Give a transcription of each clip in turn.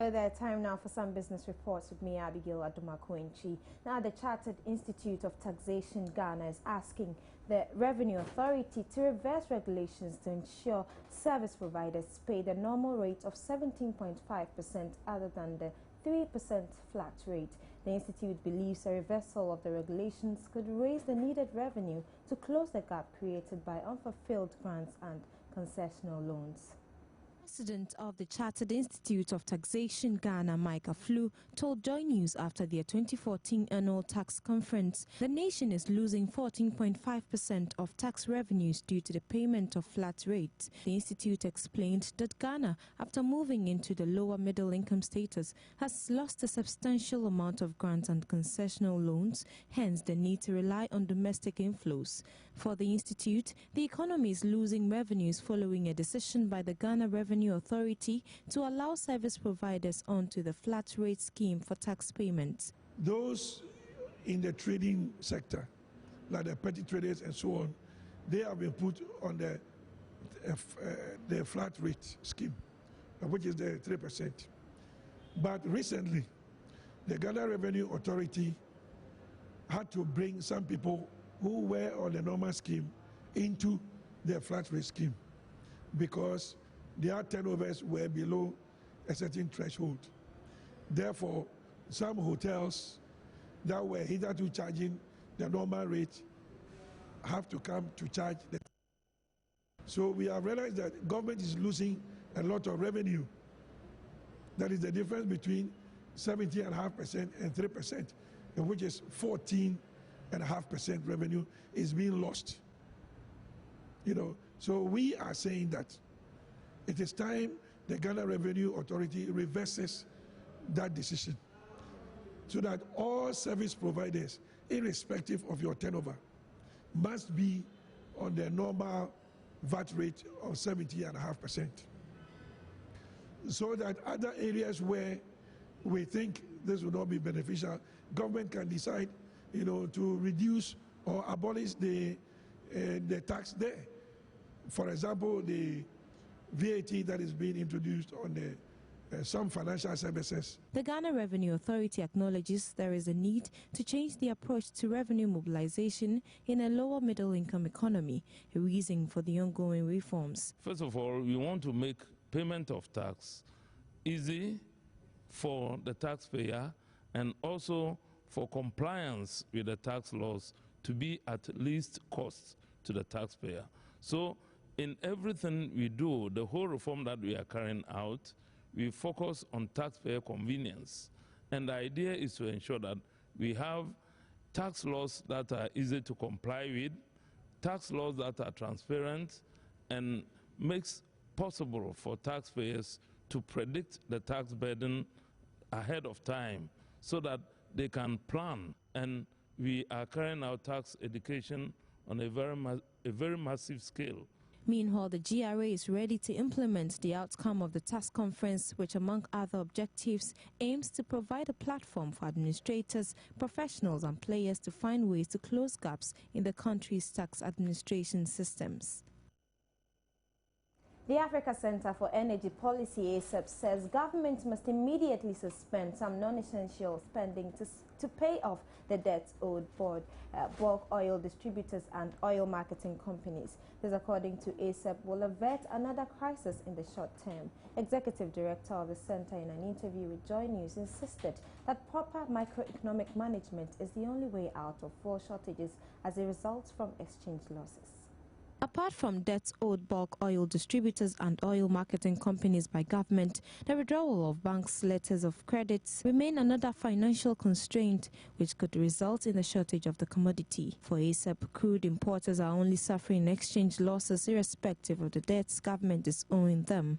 Further time now for some business reports with me, Abigail Adumakoinchi. Now, the Chartered Institute of Taxation Ghana is asking the Revenue Authority to reverse regulations to ensure service providers pay the normal rate of 17.5% other than the 3% flat rate. The Institute believes a reversal of the regulations could raise the needed revenue to close the gap created by unfulfilled grants and concessional loans. President of the Chartered Institute of Taxation Ghana, Micah Flew, told Joy News after their 2014 annual tax conference the nation is losing 14.5% of tax revenues due to the payment of flat rates. The institute explained that Ghana, after moving into the lower middle income status, has lost a substantial amount of grants and concessional loans, hence the need to rely on domestic inflows. For the institute, the economy is losing revenues following a decision by the Ghana Revenue Authority to allow service providers onto the flat rate scheme for tax payments. Those in the trading sector, like the petty traders and so on, they have been put on the flat rate scheme, which is the 3%. But recently, the Ghana Revenue Authority had to bring some people who were on the normal scheme into the flat rate scheme because their turnovers were below a certain threshold. Therefore, some hotels that were hitherto charging the normal rate have to come to charge the. So we have realized that government is losing a lot of revenue. That is the difference between 17.5% and 3%, which is 14.5% revenue is being lost. So we are saying that it is time the Ghana Revenue Authority reverses that decision so that all service providers, irrespective of your turnover, must be on the normal VAT rate of 17.5%. So that other areas where we think this will not be beneficial, government can decide, to reduce or abolish the tax there. For example, the VAT that is being introduced on some financial services. The Ghana Revenue Authority acknowledges there is a need to change the approach to revenue mobilization in a lower middle income economy, a reason for the ongoing reforms. First of all, we want to make payment of tax easy for the taxpayer and also for compliance with the tax laws to be at least cost to the taxpayer. So in everything we do, the whole reform that we are carrying out, we focus on taxpayer convenience. And the idea is to ensure that we have tax laws that are easy to comply with, tax laws that are transparent, and makes possible for taxpayers to predict the tax burden ahead of time so that they can plan. And we are carrying out tax education on a very massive scale. Meanwhile, the GRA is ready to implement the outcome of the tax conference, which, among other objectives, aims to provide a platform for administrators, professionals and players to find ways to close gaps in the country's tax administration systems. The Africa Center for Energy Policy, ACEP, says government must immediately suspend some non-essential spending to pay off the debts owed by bulk oil distributors and oil marketing companies. This, according to ACEP, will avert another crisis in the short term. Executive Director of the center, in an interview with Joy News, insisted that proper macroeconomic management is the only way out of fuel shortages as a result from exchange losses. Apart from debts owed bulk oil distributors and oil marketing companies by government, the withdrawal of banks' letters of credit remain another financial constraint which could result in the shortage of the commodity. For ACEP, crude importers are only suffering exchange losses irrespective of the debts government is owing them.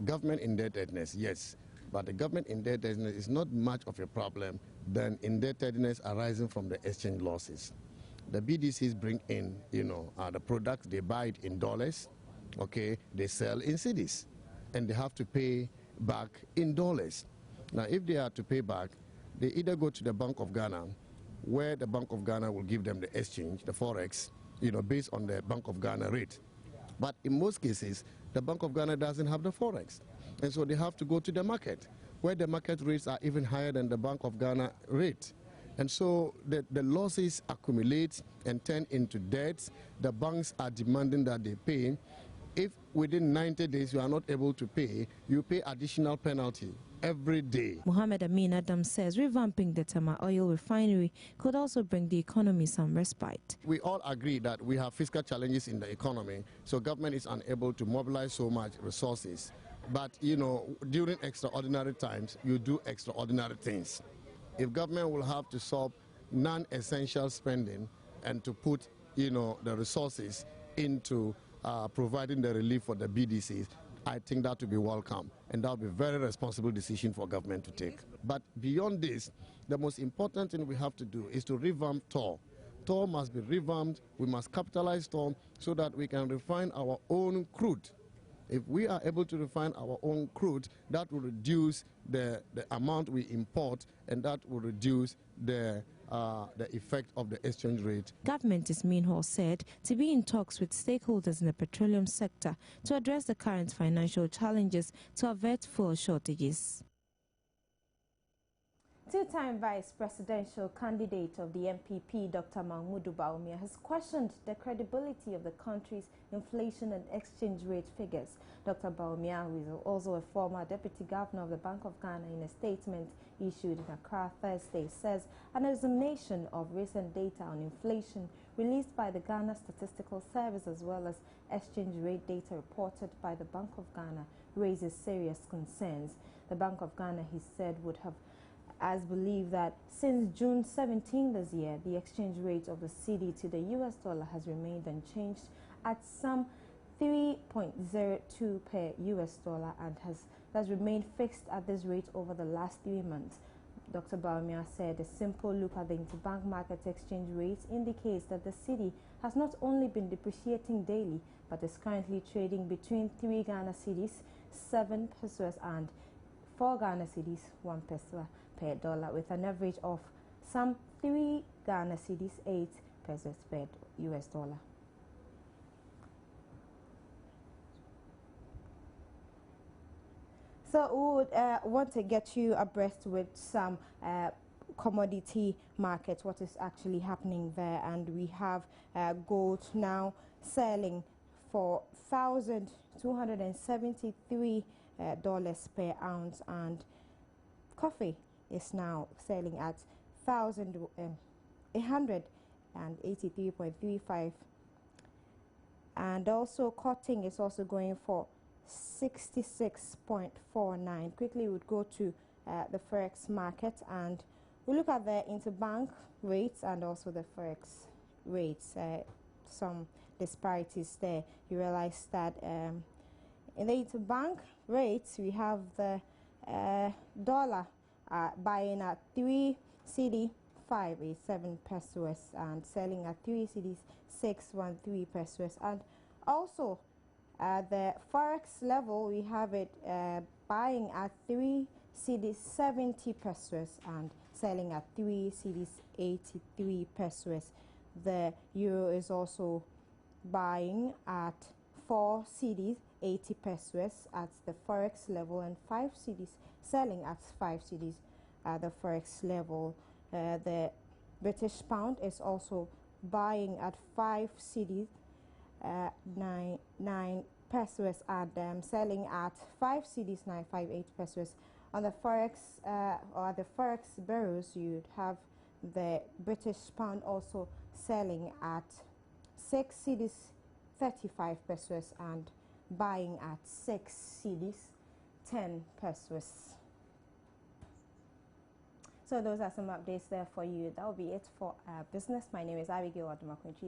Government indebtedness, yes, but the government indebtedness is not much of a problem than indebtedness arising from the exchange losses. The BDCs bring in, the products, they buy it in dollars, okay, they sell in cedis, and they have to pay back in dollars. Now, if they are to pay back, they either go to the Bank of Ghana, where the Bank of Ghana will give them the exchange, the forex, based on the Bank of Ghana rate. But in most cases, the Bank of Ghana doesn't have the forex, and so they have to go to the market. where the market rates are even higher than the Bank of Ghana rate. And so the losses accumulate and turn into debts. The banks are demanding that they pay. If within 90 days you are not able to pay, you pay additional penalty every day. Mohammed Amin Adam says revamping the Tema oil refinery could also bring the economy some respite. We all agree that we have fiscal challenges in the economy, so government is unable to mobilize so much resources. But, you know, during extraordinary times, you do extraordinary things. If government will have to solve non-essential spending and to put, you know, the resources into providing the relief for the BDCs, I think that would be welcome, and that would be a very responsible decision for government to take. But beyond this, the most important thing we have to do is to revamp TOR. TOR must be revamped. We must capitalize TOR so that we can refine our own crude. If we are able to refine our own crude, that will reduce the amount we import, and that will reduce the effect of the exchange rate. Government, as Minho said, to be in talks with stakeholders in the petroleum sector to address the current financial challenges to avert fuel shortages. Two-time vice presidential candidate of the MPP, Dr. Mahmoud Bawumia, has questioned the credibility of the country's inflation and exchange rate figures. Dr. Bawumia, who is also a former deputy governor of the Bank of Ghana, in a statement issued in Accra Thursday, says an examination of recent data on inflation released by the Ghana Statistical Service as well as exchange rate data reported by the Bank of Ghana raises serious concerns. The Bank of Ghana, he said, would have believed that since June 17 this year, the exchange rate of the cedi to the US dollar has remained unchanged at some 3.02 per US dollar and has remained fixed at this rate over the last 3 months. Dr. Bawumia said a simple look at the interbank market exchange rates indicates that the cedi has not only been depreciating daily, but is currently trading between 3 Ghana cedis, 7 pesos, and 4 Ghana cedis, 1 peso per dollar, with an average of some 3 Ghana cedis, 8 pesos per US dollar. So we would want to get you abreast with some commodity markets, what is actually happening there. And we have gold now selling for $1,273 per ounce, and coffee is now selling at 1,883.35, and also cotton is also going for 66.49. Quickly, we'd go to the forex market and we look at the interbank rates and also the forex rates. Some disparities there. You realize that in the interbank rates, we have the dollar buying at 3 cedi 587 pesos and selling at 3 cedis 613 pesos. And also the forex level, we have it buying at 3 cedis 70 pesos and selling at 3 cedis 83 pesos. The euro is also buying at 4 cedis 80 pesos at the forex level, and 5 cedis selling at 5 cedis at the forex level. The British pound is also buying at 5 cedis 9 pesos and selling at 5 cedis 958 pesos. On the forex or the forex bureaus, you'd have the British pound also selling at 6 cedis 35 pesos and buying at 6 cedis 10 pesos. So those are some updates there for you. That will be it for business. My name is Abigail Adumakunchi.